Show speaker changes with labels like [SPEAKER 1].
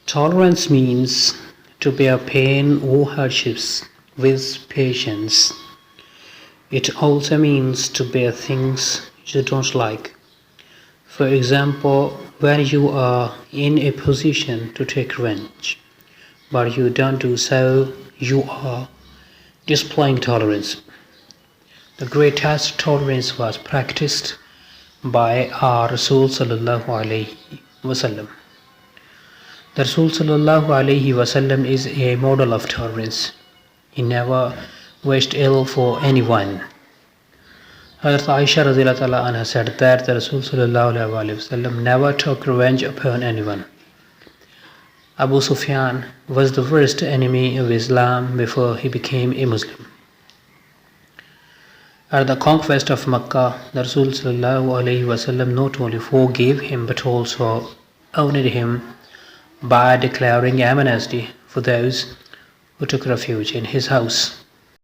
[SPEAKER 1] Tolerance means to bear pain or hardships with patience. It also means to bear things you don't like. For example, when you are in a position to take revenge, but you don't do so, you are displaying tolerance. The greatest tolerance was practiced by our Rasul sallallahu alaihi wasallam. The Rasul sallallahu alaihi wasallam is a model of tolerance. He never wished ill for anyone. Hazrat Aisha radhiyallahu anha said that the Rasul sallallahu alaihi wasallam never took revenge upon anyone. Abu Sufyan was the worst enemy of Islam before he became a Muslim. At the conquest of Makkah, the Rasul sallallahu alaihi wasallam not only forgave him but also honored him by declaring amnesty for those who took refuge in his house.